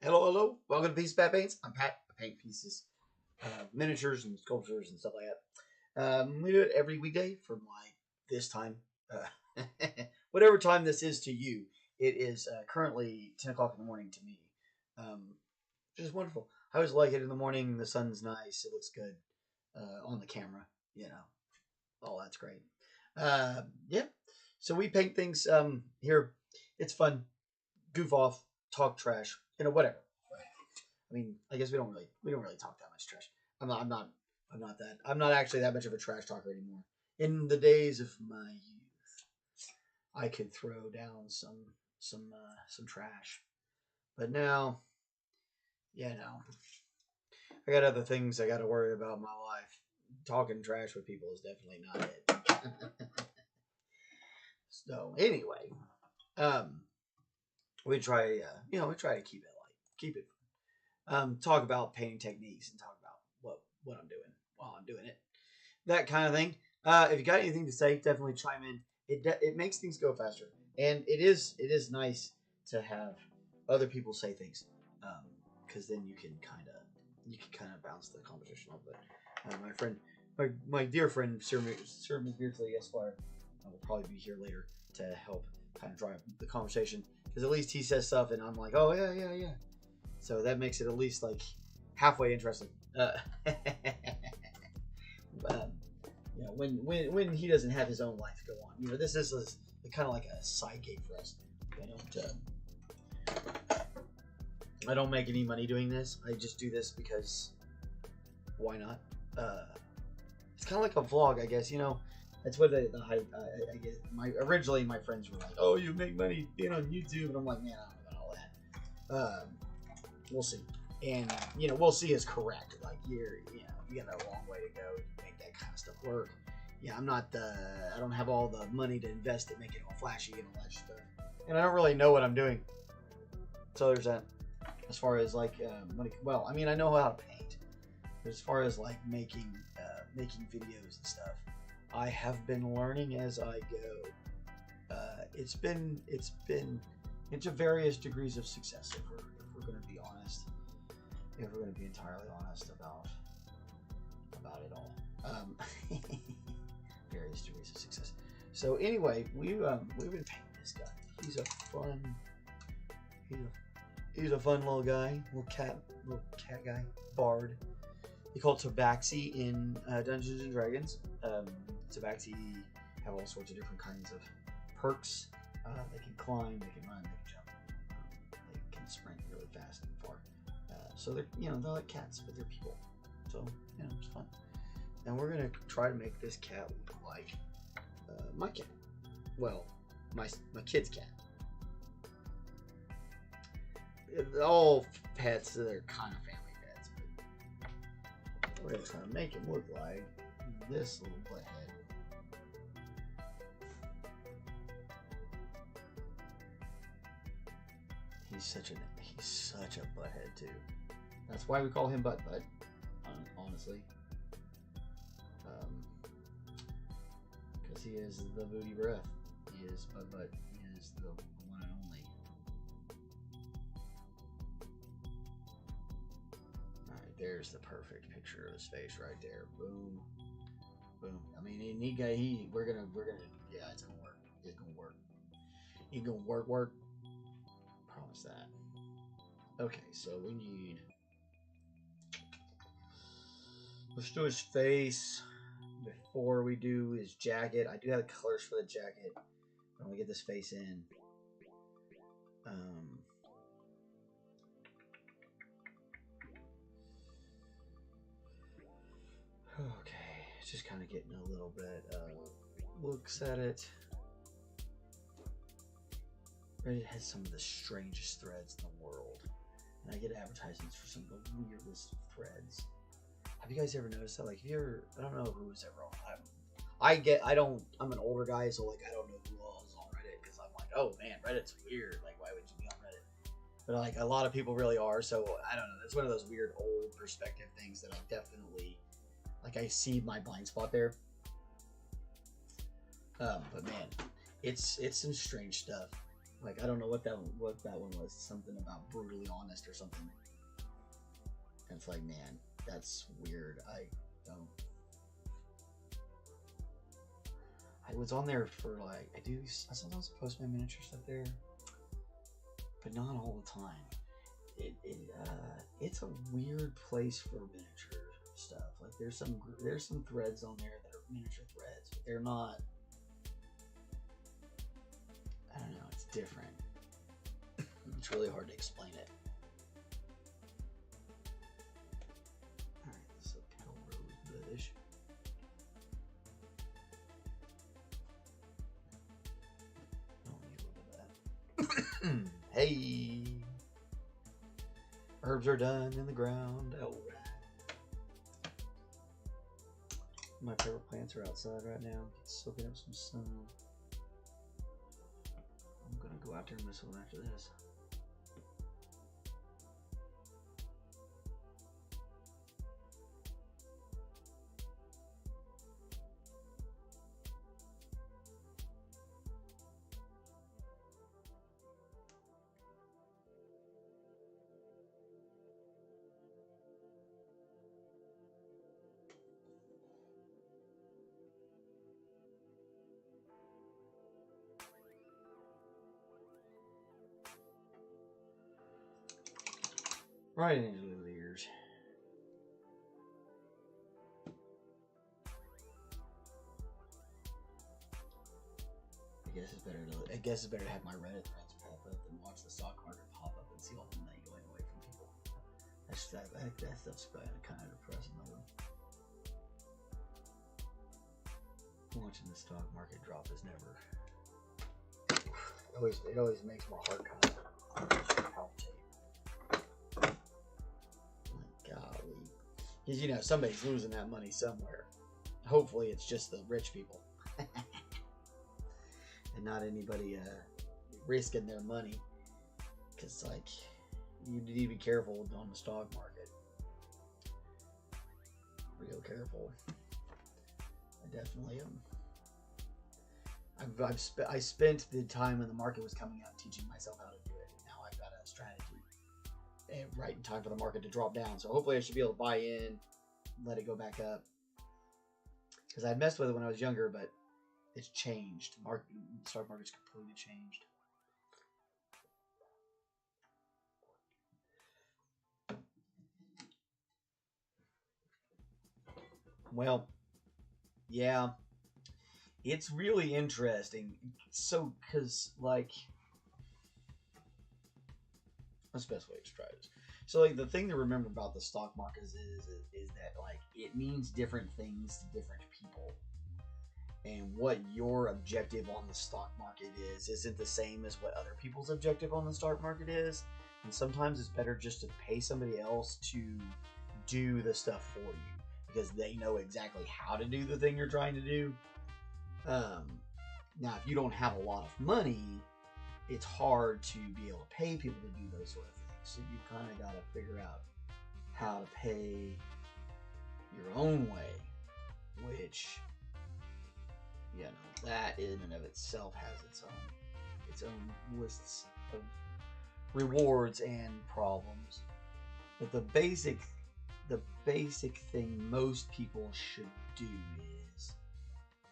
Hello, hello. Welcome to Piece Pat Paints. I'm Pat. I paint pieces, miniatures and sculptures and stuff like that. We do it every weekday from like this time, whatever time this is to you. It is currently 10 o'clock in the morning to me. Which is wonderful. I always like it in the morning. The sun's nice. It looks good on the camera. You know, oh, that's great. Yeah. So we paint things here. It's fun. Goof off. Talk trash. You know, whatever. I mean, I guess we don't really talk that much trash. I'm not actually that much of a trash talker anymore. In the days of my youth, I could throw down some trash, but now, you know, I got other things I got to worry about in my life. Talking trash with people is definitely not it. So anyway, we try, we try to keep it talk about painting techniques and talk about what I'm doing while I'm doing it, that kind of thing. If you got anything to say, definitely chime in. It makes things go faster, and it is nice to have other people say things, because then you can kind of bounce the conversation off of it. My friend, my dear friend Sir McBeardsly Esq will probably be here later to help kind of drive the conversation, because at least he says stuff and I'm like, oh yeah. So that makes it at least like halfway interesting. When he doesn't have his own life to go on, this is kind of like a side gig for us. I don't make any money doing this. I just do this because why not? It's kind of like a vlog, I guess. That's what I guess. Originally my friends were like, "Oh, you make money being on YouTube," and I'm like, "Man, I don't know about all that." We'll see, and we'll see is correct. Like you got a long way to go to make that kind of stuff work. Yeah, I don't have all the money to invest in making it all flashy and all that stuff, and I don't really know what I'm doing. So there's that. As far as like money, well, I mean, I know how to paint, but as far as like making videos and stuff, I have been learning as I go. It's been into various degrees of success. If we're going to be honest, if we're going to be entirely honest about it all, various degrees of success. So anyway, we've been painting this guy. He's a fun little guy, little cat guy, bard. They call it Tabaxi in Dungeons and Dragons. Tabaxi have all sorts of different kinds of perks. They can climb, they can run, they can jump, they can sprint really fast and far. So they're like cats, but they're people. So it's fun. And we're gonna try to make this cat look like my cat. Well, my kid's cat. All pets, they're kind of family pets, but we're gonna try to make him look like this little butthead. He's such a butthead too. That's why we call him Butt, honestly. Because he is the booty breath. He is Butt. He is the one and only. Alright, there's the perfect picture of his face right there. Boom. Boom. I mean, we're gonna, yeah, it's gonna work. It's gonna work. It's gonna work. Promise that. Okay, so we need Let's do his face before we do his jacket. I do have the colors for the jacket. I'm gonna get this face in. Okay, just kind of getting a little bit looks at it. Reddit has some of the strangest threads in the world, and I get advertisements for some of the weirdest threads. Have you guys ever noticed that? Like, if you ever, I don't know who's ever on. I'm an older guy, so like I don't know who all is on Reddit because I'm like, oh man, Reddit's weird. Like, why would you be on Reddit? But like a lot of people really are, so I don't know. It's one of those weird old perspective things that I definitely. Like, I see my blind spot there. But man, it's some strange stuff. Like, I don't know what that one was. Something about brutally honest or something. And it's like, man, that's weird. I was on there for like I sometimes post my miniature stuff there, but not all the time. It's a weird place for miniature stuff. Like there's some threads on there that are miniature threads, but they're not. I don't know. It's different. It's really hard to explain it. All right, this is a pale rose bush. Don't need a little bit of that. Hey, herbs are done in the ground. All right. My favorite plants are outside right now, soaking up some sun. I'm gonna go out there and miss one after this. Right in his little ears. I guess it's better to have my Reddit threads pop up than watch the stock market pop up and see all the money going away from people. That stuff's kind of depressing lately. Watching the stock market drop is never. It always makes my heart kind of palpitate. Golly. Because, you know, somebody's losing that money somewhere. Hopefully it's just the rich people. And not anybody risking their money. Because, like, you need to be careful on the stock market. Real careful. I definitely am. I spent the time when the market was coming out teaching myself how to do it. Now I've got a strategy. And right in time for the market to drop down. So hopefully I should be able to buy in, let it go back up. Because I messed with it when I was younger, but it's changed. The stock market's completely changed. Well, yeah. It's really interesting. So, because, like, that's the best way to try this. So, like, the thing to remember about the stock market is that, like, it means different things to different people. And what your objective on the stock market isn't the same as what other people's objective on the stock market is. And sometimes it's better just to pay somebody else to do the stuff for you, because they know exactly how to do the thing you're trying to do. Now, if you don't have a lot of money, it's hard to be able to pay people to do those sort of things. So you kind of got to figure out how to pay your own way, which, you know, that in and of itself has its own lists of rewards and problems. But the basic thing most people should do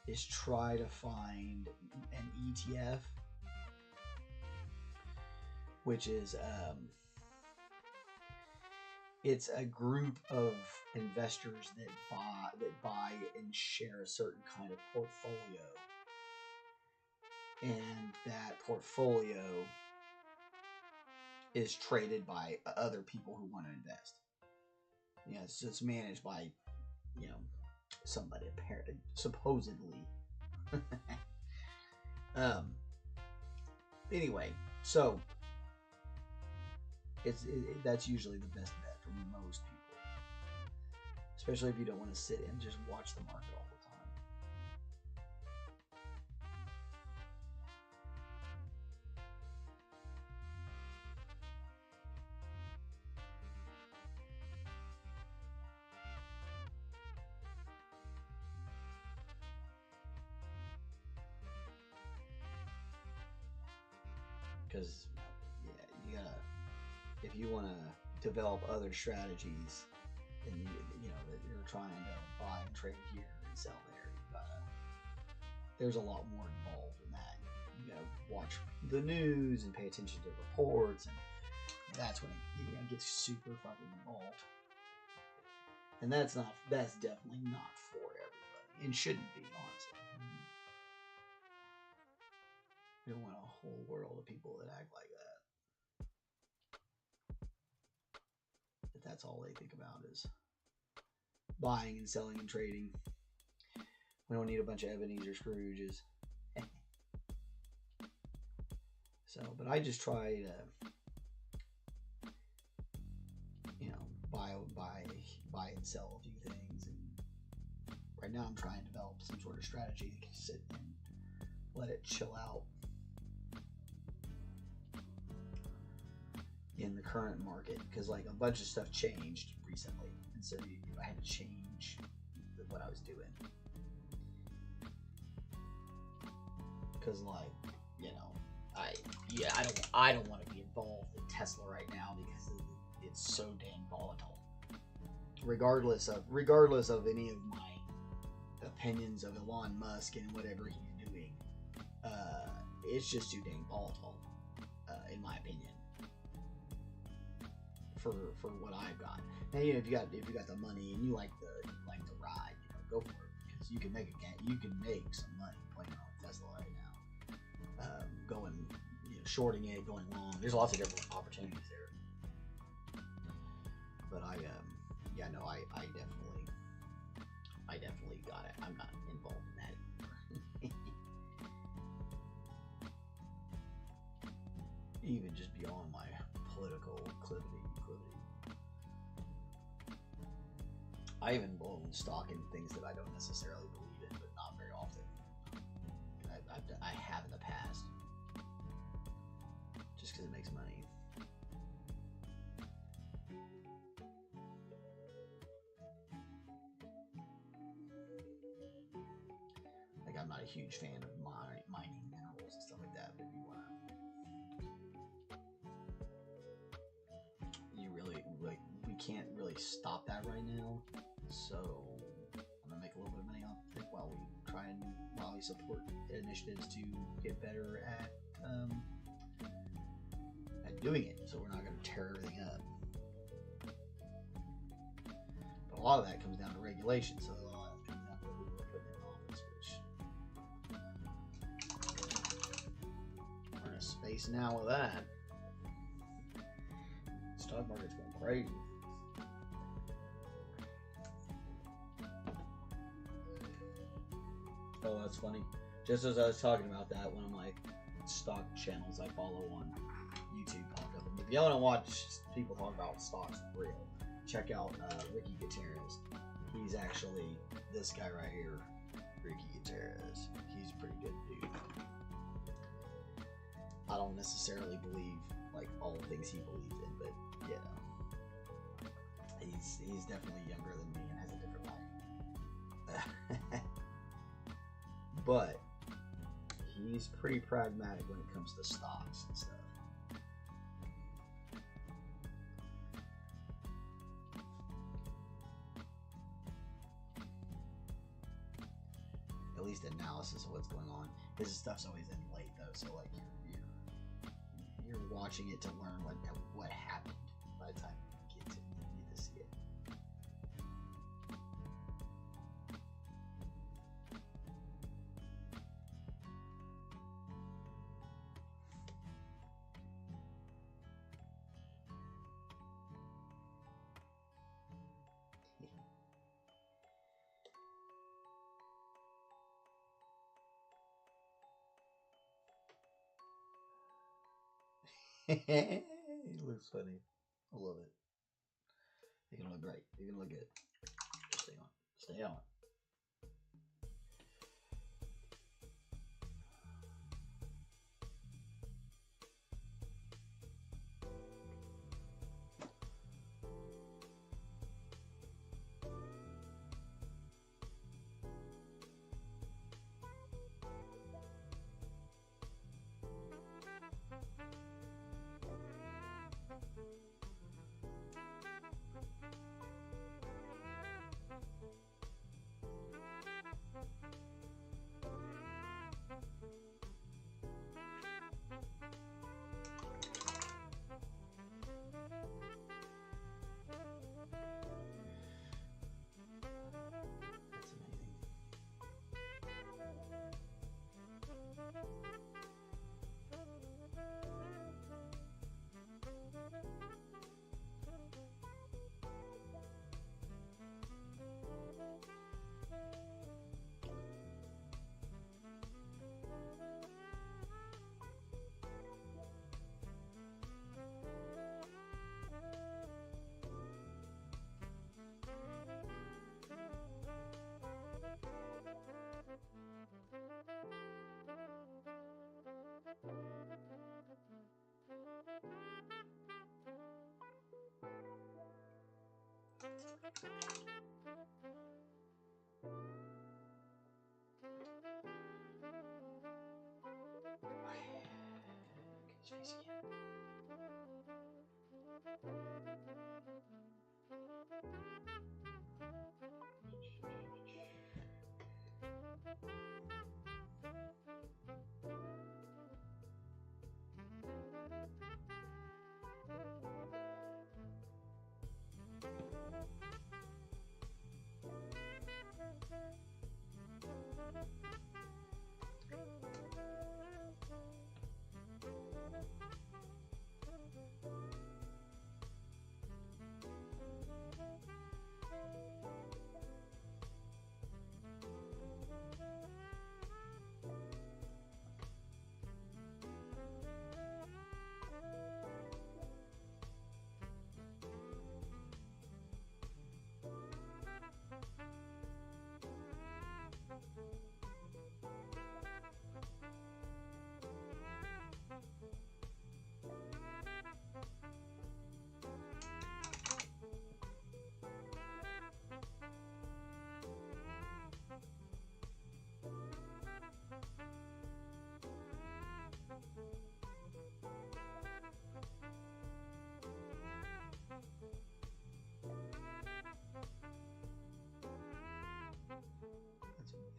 is try to find an ETF, which is it's a group of investors that buy and share a certain kind of portfolio, and that portfolio is traded by other people who want to invest. You know, so it's managed by, you know, somebody apparently, supposedly. Anyway, so that's usually the best bet for most people, especially if you don't want to sit and just watch the market all the time. Because yeah, you gotta, if you want to develop other strategies, and you know that you're trying to buy and trade here and sell there, there's a lot more involved in that. You gotta watch the news and pay attention to reports, and that's when it gets super fucking involved. And that's definitely not for everybody, and shouldn't be, honestly. You don't want a whole world of people that act like that. But that's all they think about is buying and selling and trading. We don't need a bunch of Ebenezer Scrooges. So, but I just try to, you know, buy and sell a few things. And right now I'm trying to develop some sort of strategy that can sit and let it chill out in the current market, because like a bunch of stuff changed recently, and so I had to change what I was doing, because like, you know, I don't want to be involved in Tesla right now because it's so dang volatile. Regardless of any of my opinions of Elon Musk and whatever he's doing, it's just too dang volatile, in my opinion. For what I've got. Now, you know, if you got the money and you like to ride, you know, go for it, because you can make some money playing on Tesla right now. Going, you know, shorting it, going long. There's lots of different opportunities there. But I definitely got it. I'm not involved in that anymore. Even just beyond my political proclivity. I even blown stock in things that I don't necessarily believe in, but not very often. I have in the past, just because it makes money. Like, I'm not a huge fan of mining minerals and stuff like that, but if you want to, you really, like, we can't really stop that right now. So I'm gonna make a little bit of money off it while we support initiatives to get better at doing it. So we're not gonna tear everything up. But a lot of that comes down to regulation. So a lot of that comes down to who we're putting in office, which we're in a space now with that. The stock market's going crazy. Oh, that's funny. Just as I was talking about that, one of my stock channels I follow on YouTube popped up. And if y'all want to watch people talk about stocks for real, check out Ricky Gutierrez. He's actually this guy right here, Ricky Gutierrez. He's a pretty good dude. I don't necessarily believe like all the things he believes in, but you know, he's definitely younger than me and has a different life. But he's pretty pragmatic when it comes to stocks and stuff. At least analysis of what's going on. His stuff's always in late though, so like you're watching it to learn what happened by the time you get to It looks funny. I love it. You're gonna look great. You're gonna look good. Just stay on. Stay on.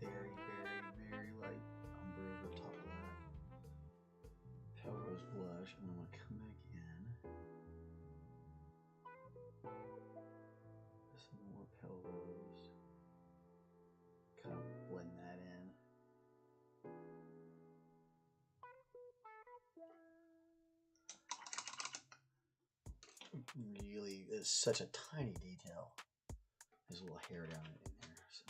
Very, very, very light umber over top of that. Pale rose blush, and I'm gonna come back in. Some more pale rose. Kind of blend that in. Really, it's such a tiny detail. There's a little hair down in there. So.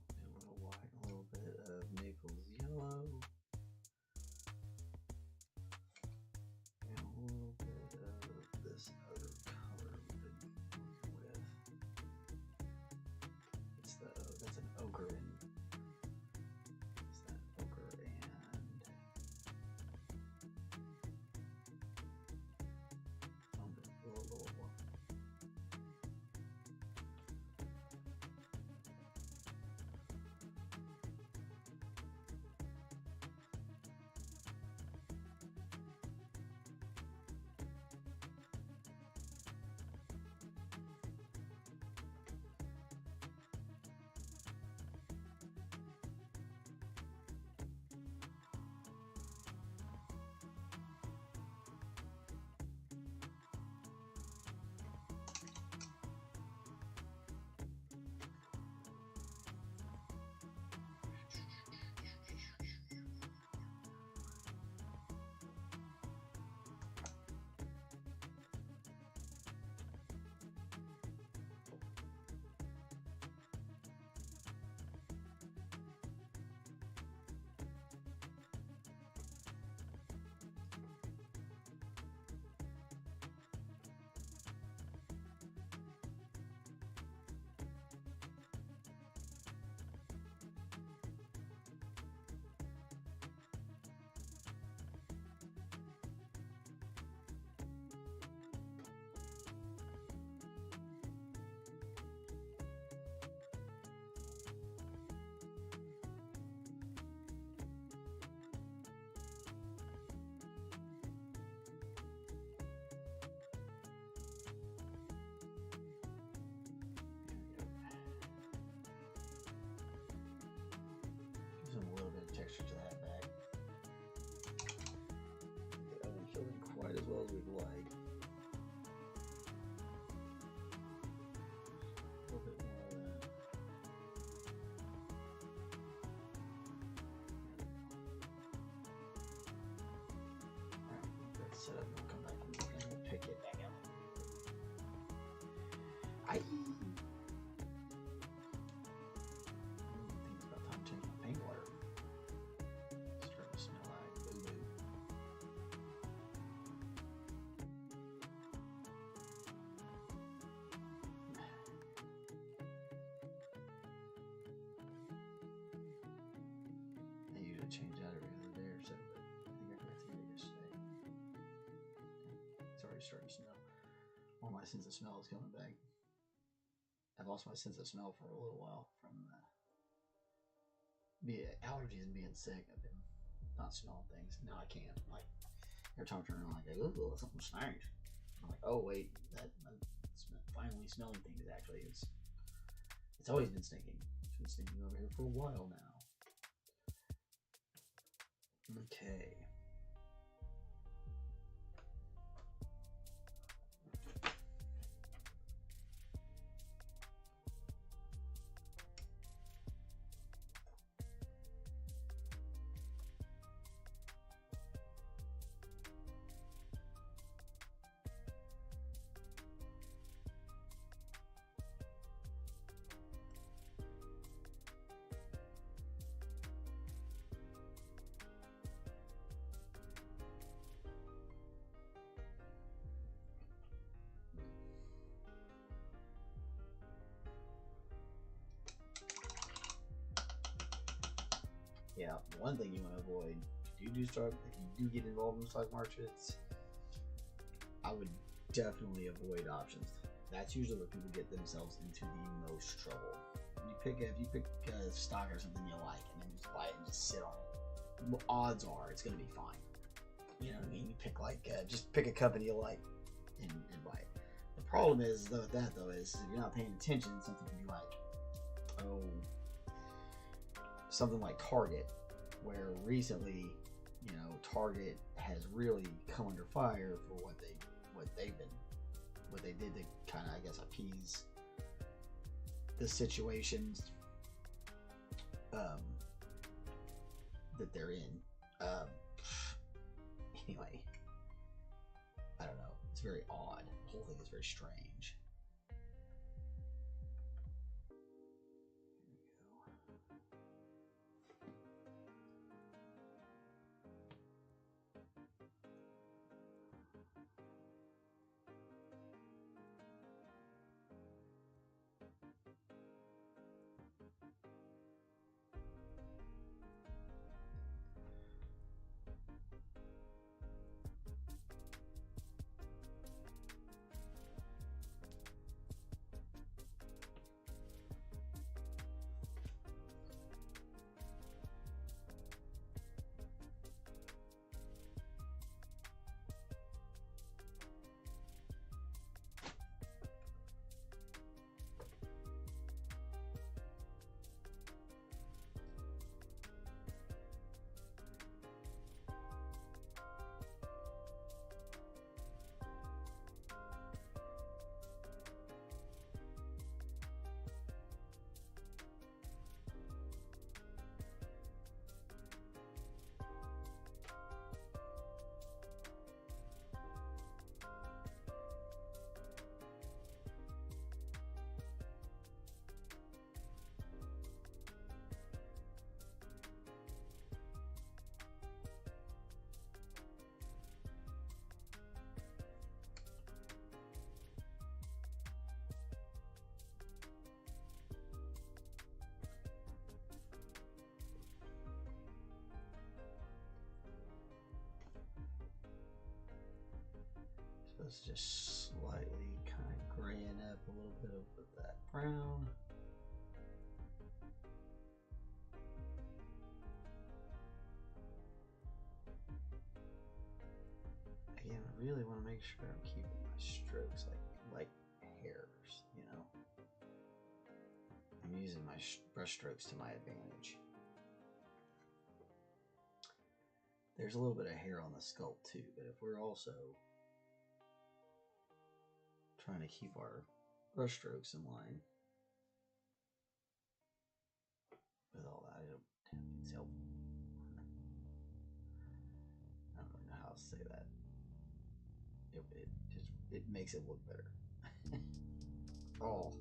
A little white, a little bit of Naples yellow, and a little bit of this other color we've been working with. That's an ochre and it's that ochre and a little more. like a little bit more of that. Alright, let's set up and we'll come back and we'll pick it back up. Things about time to change my paint water. It's starting to smell like boo-boo. I usually change that every other day or so, but I think I forgot to do it yesterday. It's already starting to smell. Well, my sense of smell is coming back. I've lost my sense of smell for a little while from allergies and being sick. I've been not smelling things. Now I can't. Like every time I turn around, I'm like, ooh, something stinks. I'm like, oh wait, that finally smelling things. Actually, it's always been stinking. It's been stinking over here for a while now. Okay. Yeah, one thing you want to avoid if you do get involved in stock markets, I would definitely avoid options. That's usually where people get themselves into the most trouble. If you pick a stock or something you like and then just buy it and just sit on it, well, odds are it's going to be fine. You know what I mean? You pick just pick a company you like and buy it. The problem is though with that though is if you're not paying attention, something can be like, oh, something like Target, where recently, you know, Target has really come under fire for what they did to kind of, I guess, appease the situations that they're in. Anyway, I don't know. It's very odd. The whole thing is very strange. So it's just slightly kind of graying up a little bit of that brown. Again, I really want to make sure I'm keeping my strokes like hairs, you know. I'm using my brush strokes to my advantage. There's a little bit of hair on the sculpt too, but if we're also trying to keep our brush strokes in line with all that. It's helpful. I don't know how to say that. It makes it look better. Oh.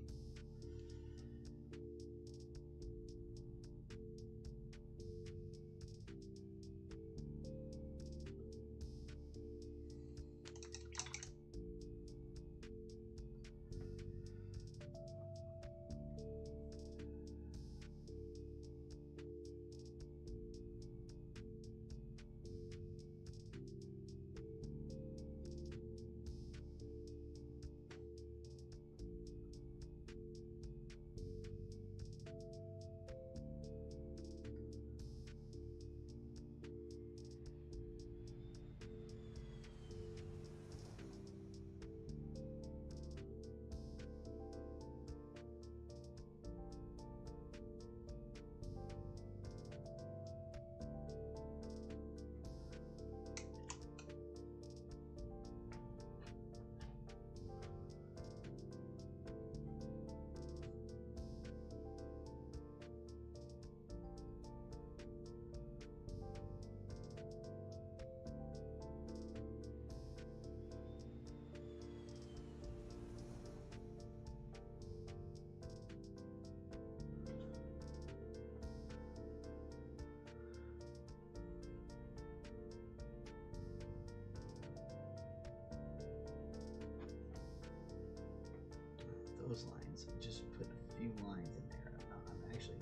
Those lines, just put a few lines in there. I'm actually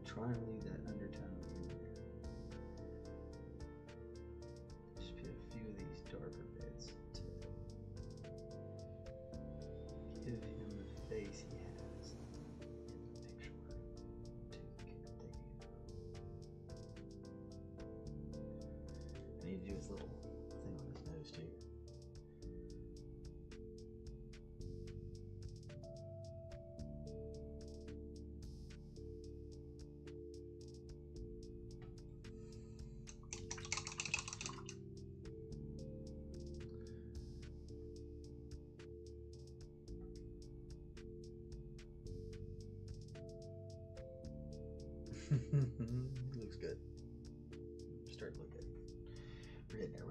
trying to leave that undertone in there. Just put a few of these darker bits to give him the face he has in the picture. I need to do his little thing on his nose too. Looks good. Start looking. We're getting there.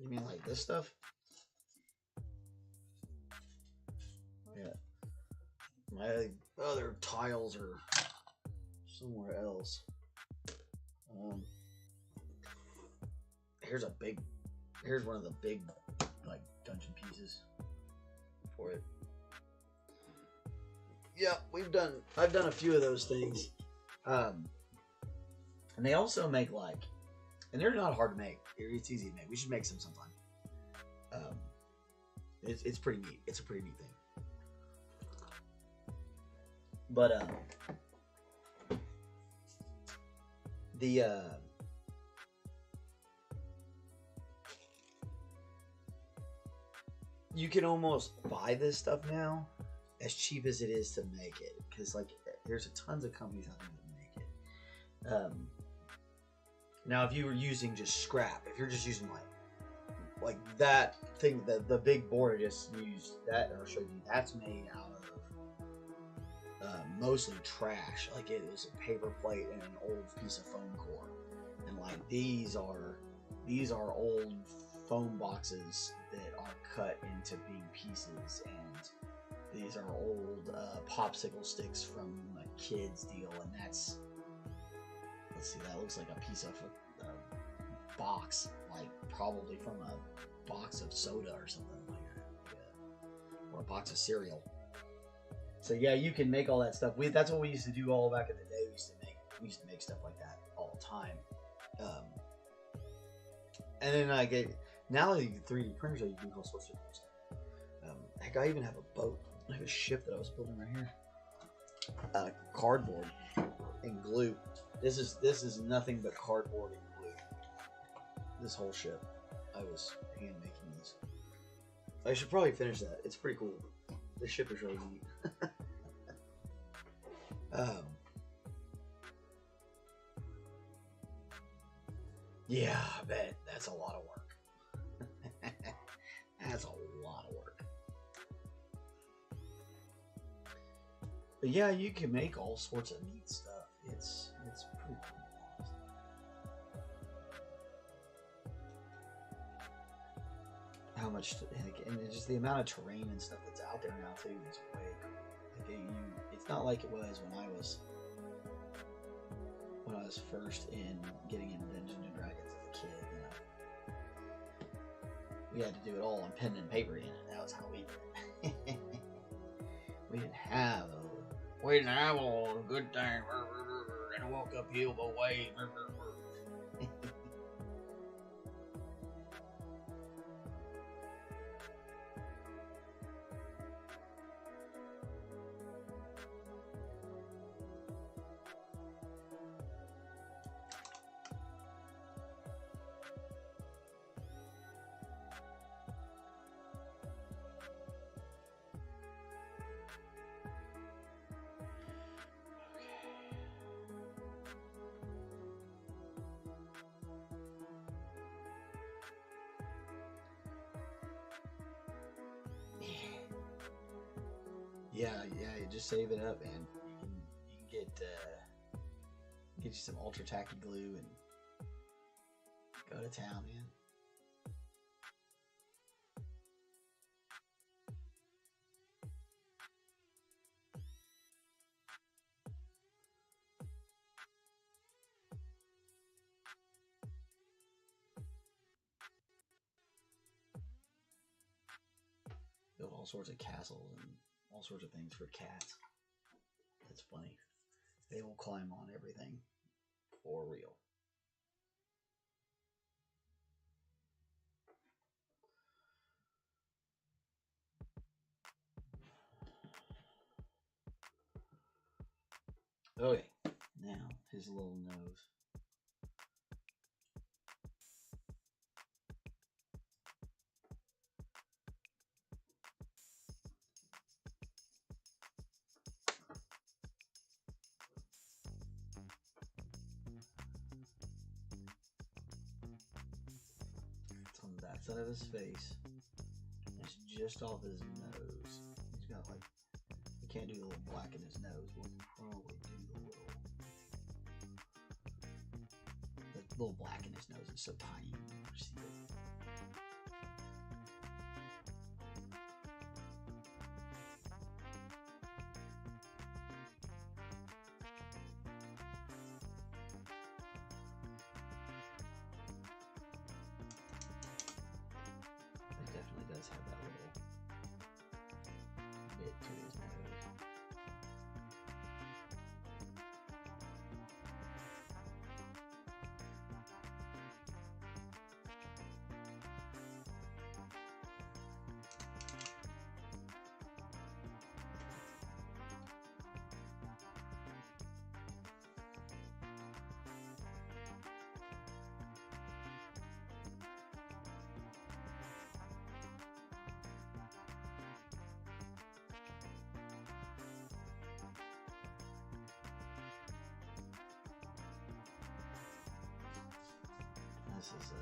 You mean like this stuff? Yeah. My other tiles are somewhere else. Here's one of the big like dungeon pieces for it. Yeah, I've done a few of those things. And they also make like, and they're not hard to make. It's easy to make. We should make some sometime. It's pretty neat. It's a pretty neat thing. But you can almost buy this stuff now as cheap as it is to make it, because like there's tons of companies out there that make it. Now, if you were using just scrap, if you're just using like that thing, the big board I just used, that I showed you, that's made out of mostly trash. Like it was a paper plate and an old piece of foam core, and like these are old foam boxes that are cut into big pieces, and These are old popsicle sticks from a kid's deal, and that's, let's see, that looks like a piece of a box, like probably from a box of soda or something like that, or a box of cereal. So yeah, you can make all that stuff. That's what we used to do all back in the day. We used to make stuff like that all the time. And then now the 3D printers, you can do all sorts of stuff. Heck, I even have a boat. I have a ship that I was building right here. Cardboard and glue. This is nothing but cardboard and glue. This whole ship, I was hand making this. I should probably finish that. It's pretty cool. This ship is really neat. Yeah, I bet that's a lot of work. That's a lot of work. But yeah, you can make all sorts of neat stuff. It's pretty cool. How much, and just the amount of terrain and stuff that's out there now too is way cool. Like it's not like it was when I was first in getting into Dungeons and Dragons as a kid. You know, we had to do it all on pen and paper in it. That was how we did it. We didn't have all the good things. And walk uphill the way. Yeah, you just save it up, and you can get you some ultra tacky glue and go to town, man. Build all sorts of castles and all sorts of things for cats. That's funny. They will climb on everything. For real. Okay. Now, his little nose. Side of his face. It's just off his nose. He's got like, you can't do the little black in his nose. We'll probably do the little black in his nose is so tiny you never see it. Does have that little bit to his nose. This is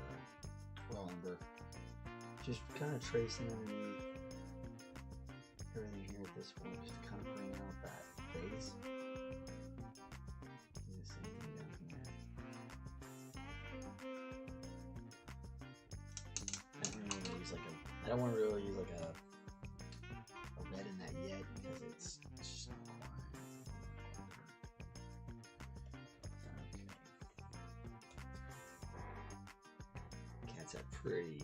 well under, just kind of tracing underneath everything here at this point, just to kind of bring out that face. Do the same thing down here. I don't want to really use like a red in that yet. It's a pretty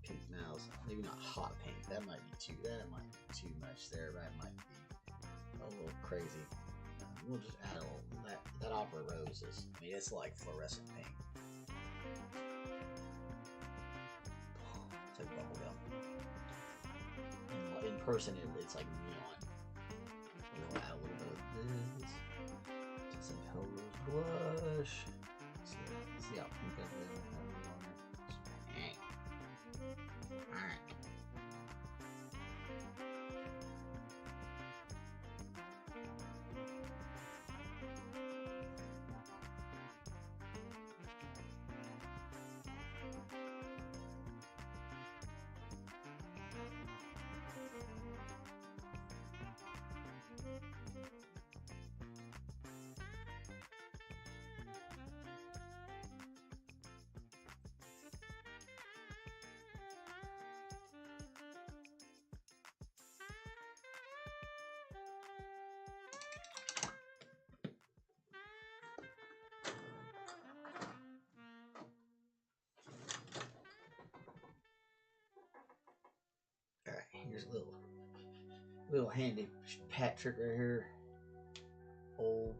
pink mouse. Maybe not hot pink. That might be too much there. That might be a little crazy. We'll just add a little. That opera rose is. I mean, it's like fluorescent pink. It's like bubblegum. In person, it's like neon. We'll add a little bit of this. Just some pale rose blush. See how pink that is. Alright. Alright, here's a little handy pat trick right here. Old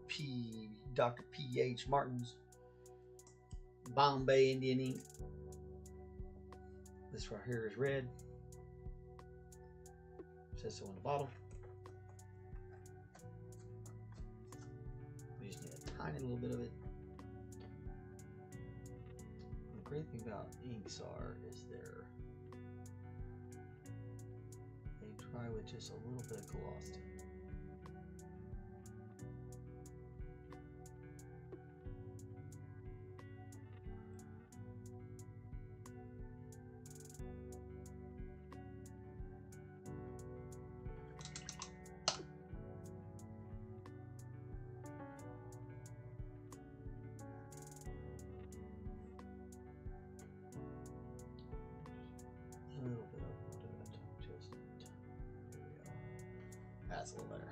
Dr. P.H. Martin's Bombay Indian ink. This right here is red. It says so on the bottle. We just need a tiny little bit of it. The great thing about inks is they dry with just a little bit of gloss to them. A little bit of that, just there we go. That's a little better.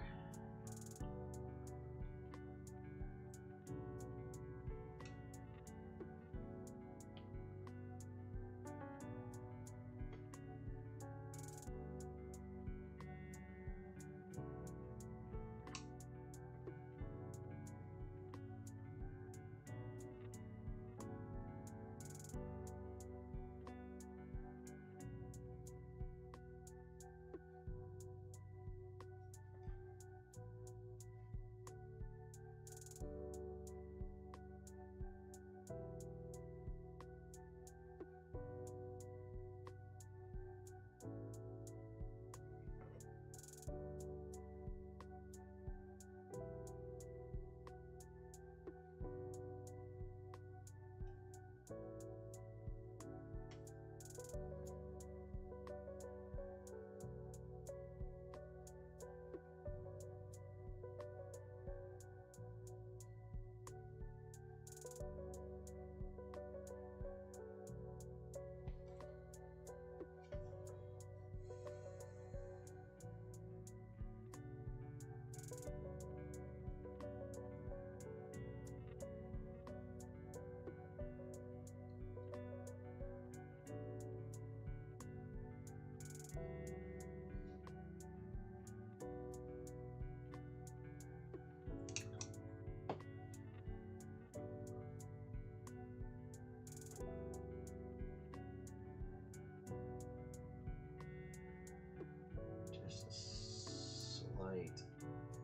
Just a slight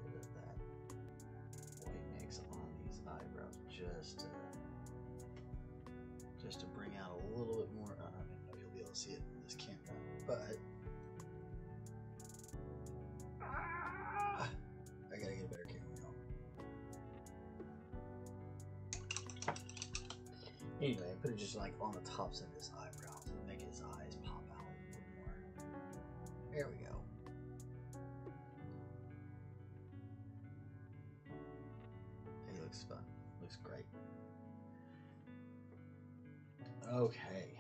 bit of that white mix on these eyebrows, just to bring out a little bit more. I don't know if you'll be able to see it in this camera, but I gotta get a better camera. Anyway, I put it just like on the tops of his eyebrows and make his eyes pop out a little bit more. There we go. He looks fun. Looks great. Okay.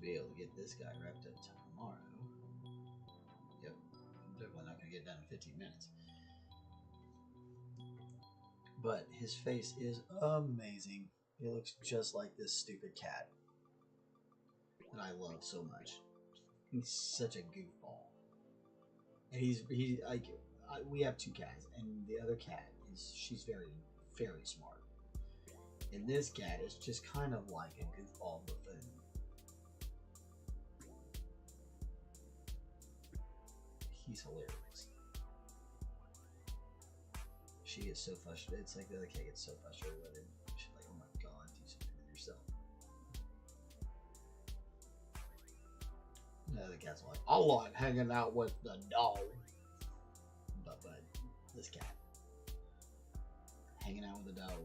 be able to get this guy wrapped up tomorrow. Yep, I'm definitely not going to get it done in 15 minutes. But his face is amazing. He looks just like this stupid cat that I love so much. He's such a goofball. And we have 2 cats, and the other cat she's very smart. And this cat is just kind of like a goofball buffoon. He's hilarious. She gets so frustrated. It's like the other cat gets so frustrated with him. She's like, oh my god, do something with yourself. The other cat's like, I like hanging out with the dog. But this cat. Hanging out with the dog.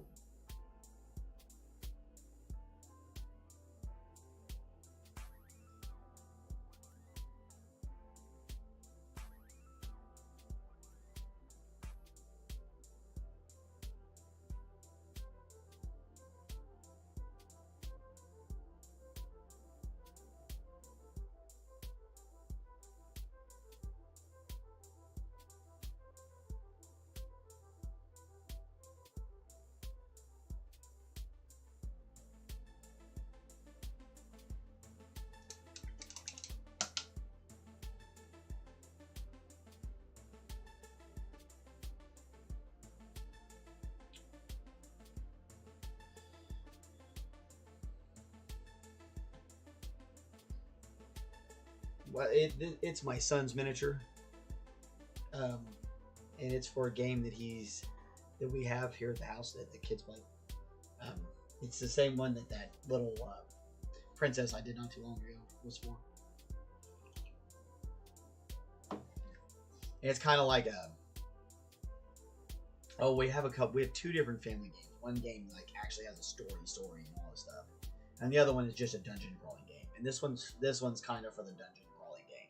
Well, it's my son's miniature, and it's for a game that we have here at the house that the kids play. It's the same one that little princess I did not too long ago was for. And it's kind of like we have 2 different family games. One game like actually has a story and all this stuff, and the other one is just a dungeon crawling game. And this one's kind of for the dungeon crawling game.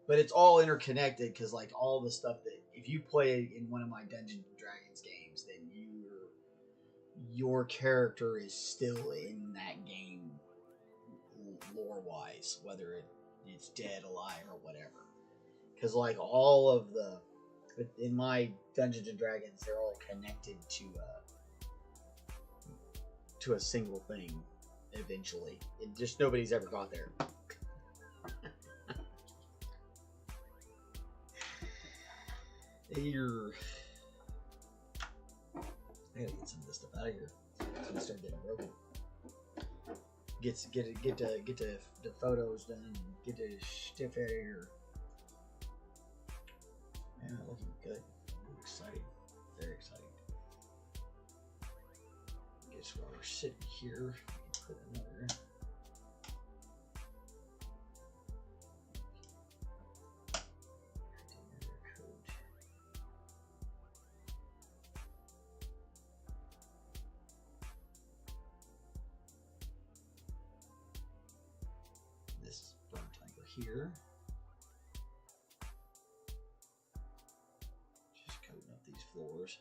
But it's all interconnected because like all the stuff that if you play in one of my Dungeons and Dragons games, then your character is still in that game lore wise, whether it's dead, alive, or whatever. Because like all of in my Dungeons and Dragons, they're all connected to a single thing. Eventually, it just nobody's ever got there. Here, I gotta get some of this stuff out of here. It's gonna start getting broken. Get the photos done. And get the stuff out of here. Man, looking good. I'm excited. Very excited. Guess while we're sitting here, put another. This is burnt over here. Just coating up these floors.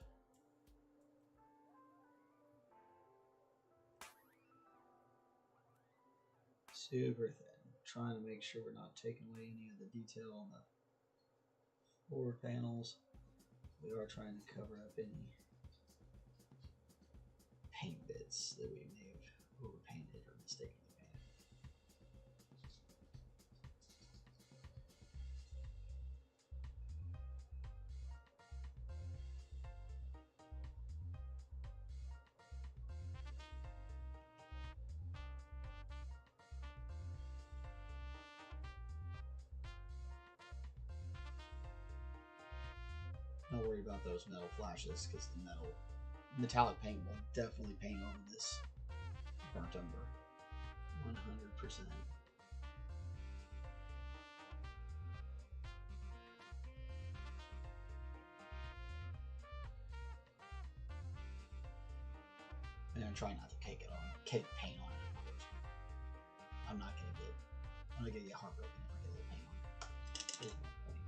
Super thin. Trying to make sure we're not taking away any of the detail on the floor panels. We are trying to cover up any paint bits that we may have overpainted or mistakenly painted. Don't worry about those metal flashes because the metallic paint will definitely paint over this burnt umber 100%. And I'm trying not to cake paint on it, of course. I'm gonna get heartbroken if I get a little paint on it. There's no point.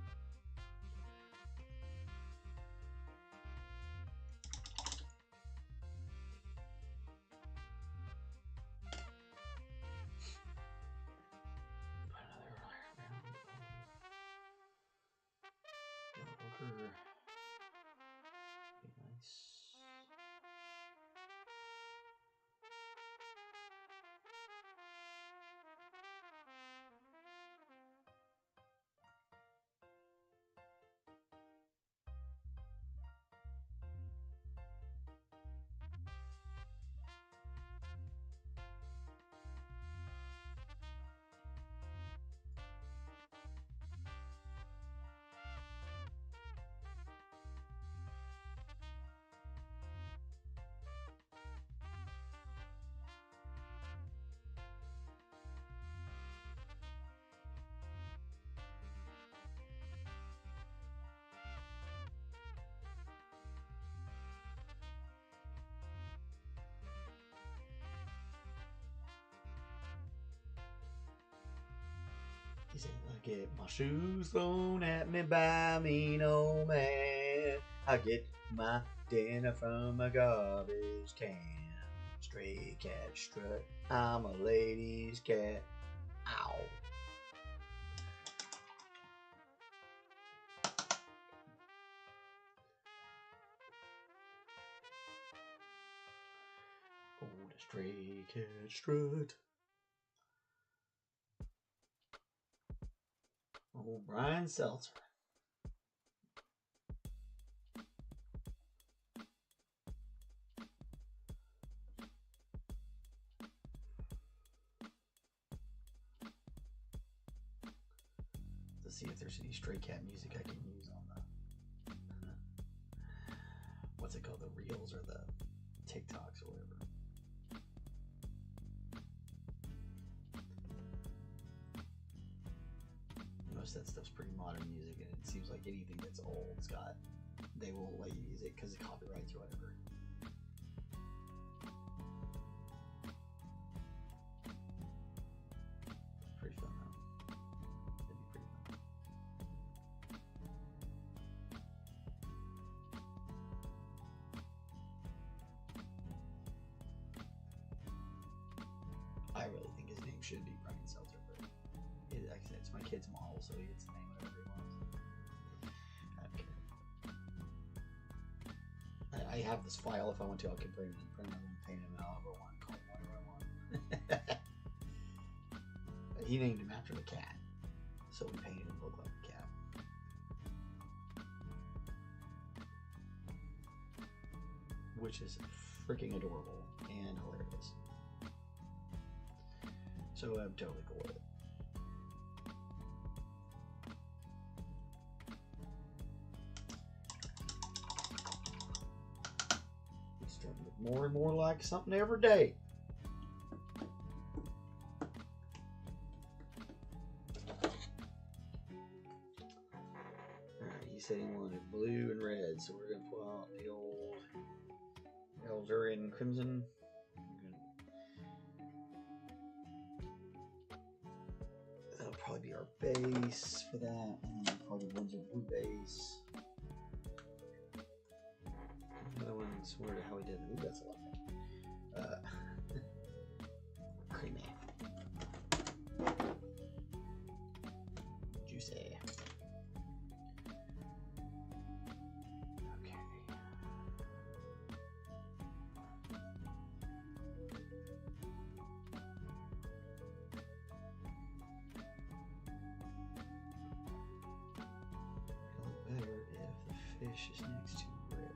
He said, I get my shoes thrown at me by mean old man. I get my dinner from a garbage can. Stray cat strut, I'm a lady's cat. Ow. Oh, the stray cat strut. Oh, Brian Seltzer. Let's see if there's any stray cat music I can use on the what's it called, the reels or the TikToks or whatever. Most of that stuff's pretty modern music, and it seems like anything that's old, Scott, they won't let you use it because of copyrights or whatever. Pretty fun though. That'd be pretty fun. I really think his name should be Brian Seltzer, but like I said, it's my kid's model, so he gets the name whatever he wants. I don't care. I have this file. If I want to, I can print them and paint them however I want, call them whatever I want. He named him after the cat, so we painted him to look like a cat. Which is freaking adorable and hilarious. So I'm totally cool with it. It's starting to look more and more like something every day. Alright, he said he wanted blue and red, so we're gonna pull out the old Elzurian Crimson. That'll probably be our base for that, and then probably Windsor blue base. The other one's where how we did it. Ooh, that's a lot of fun. Creamy. Juicy. Okay. It'll look better if the fish is next to red.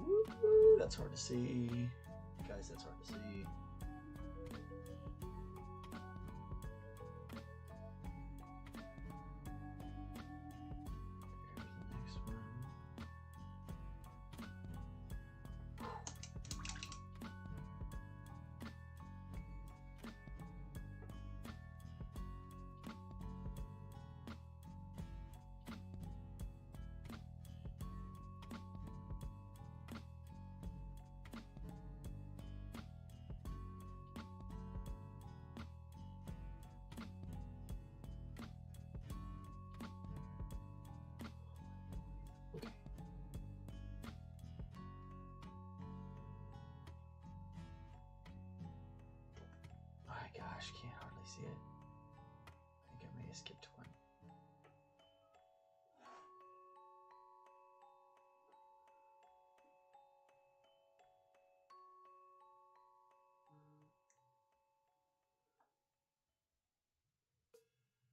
Woo-hoo, that's hard to see. Guys, that's hard to see. There's the next one. Okay. Oh my gosh, can't hardly see it. I think I may have skipped one.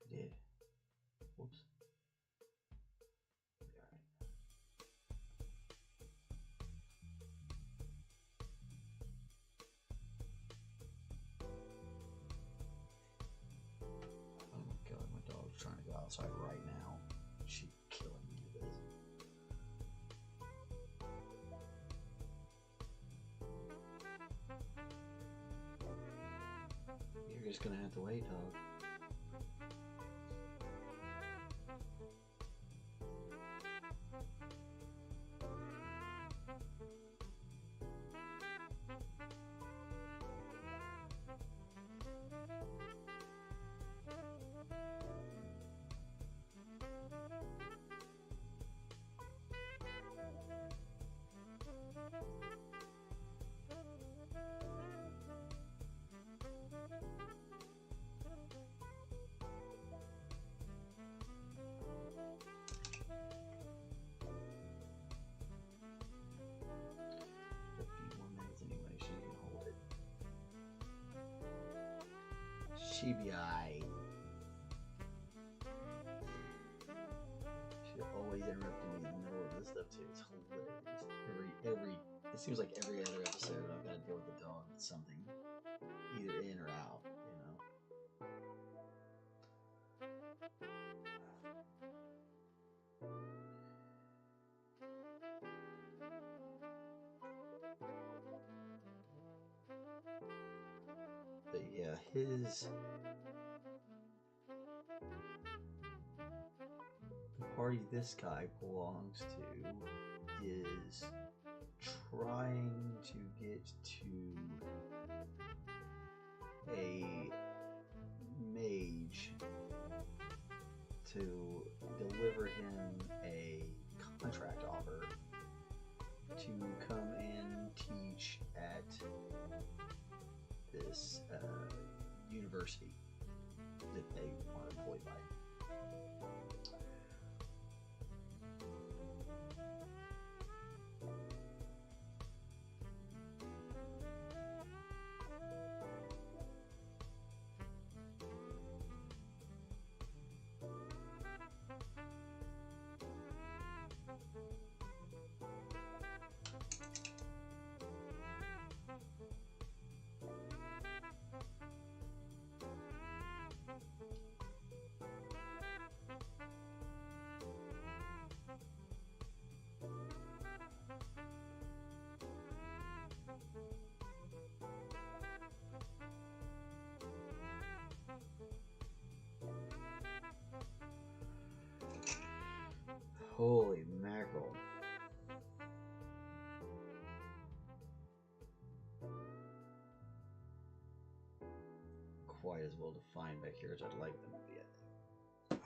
I did. Whoops. Alright. Oh my god, my dog's just gonna have to wait, dog. She be aight. She always interrupting me in the middle of this stuff too. It's hilarious. It seems like every other episode I've got to deal with the dog with something, either in or out. You know. But yeah, the party this guy belongs to is trying to get to a mage to deliver him a contract offer to come and teach at this university that they are employed by. Holy mackerel. Quite as well defined back here as I'd like them to be, I think.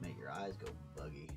Make your eyes go buggy.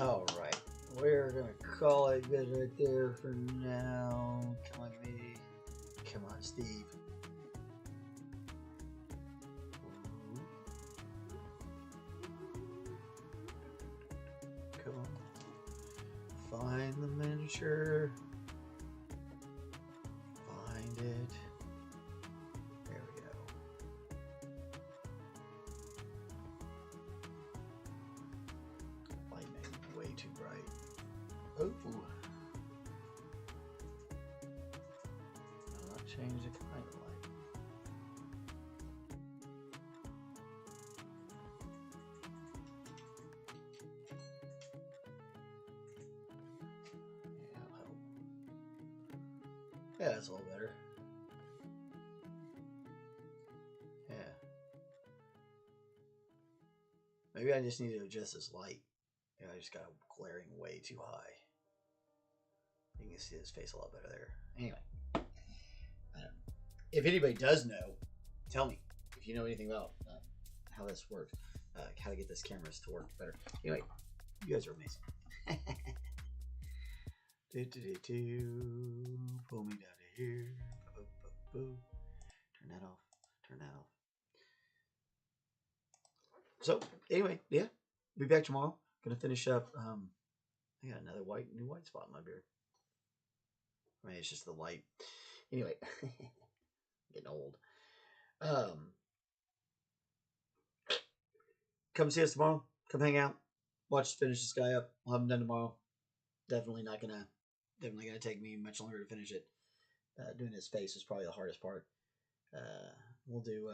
All right, we're gonna call it good right there for now. Come on, me. Come on, Steve. Come on. Find the miniature. Find it. There we go. Light may be way too bright. Oh. I'll not change the kind of light. Yeah, that'll help. Yeah, that's a little better. Yeah. Maybe I just need to adjust this light. Yeah, I just got it glaring way too high. You can see his face a lot better there. Anyway, if anybody does know, tell me if you know anything about how this works, how to get this cameras to work better. Anyway, you guys are amazing. Pull me down to here. Turn that off. Turn that off. So anyway, yeah, be back tomorrow. Gonna finish up. I got another new white spot in my beard. I mean, it's just the light. Anyway, getting old. Come see us tomorrow. Come hang out. Watch us finish this guy up. We'll have him done tomorrow. Definitely gonna take me much longer to finish it. Doing his face is probably the hardest part. We'll do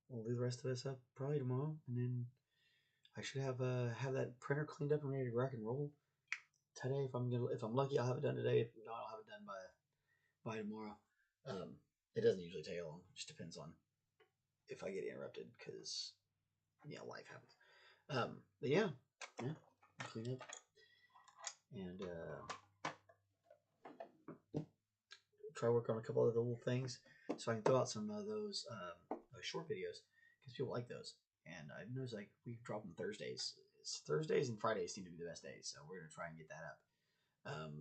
the rest of this up probably tomorrow, and then I should have that printer cleaned up and ready to rock and roll today. If I'm lucky, I'll have it done today. If not, I'll have it done by tomorrow. It doesn't usually take long. It just depends on if I get interrupted, because life happens. But yeah, clean up and try to work on a couple of the little things so I can throw out some of those short videos, because people like those. And I noticed like we drop them Thursdays. Thursdays and Fridays seem to be the best days, so we're gonna try and get that up.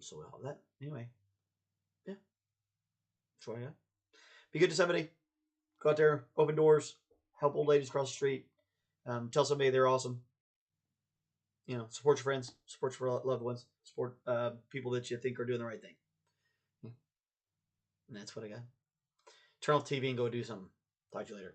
So we'll have that anyway. Yeah, try it. Be good to somebody. Go out there, open doors, help old ladies across the street. Tell somebody they're awesome. Support your friends, support your loved ones, support people that you think are doing the right thing. Yeah. And that's what I got. Turn off TV and go do something. Talk to you later.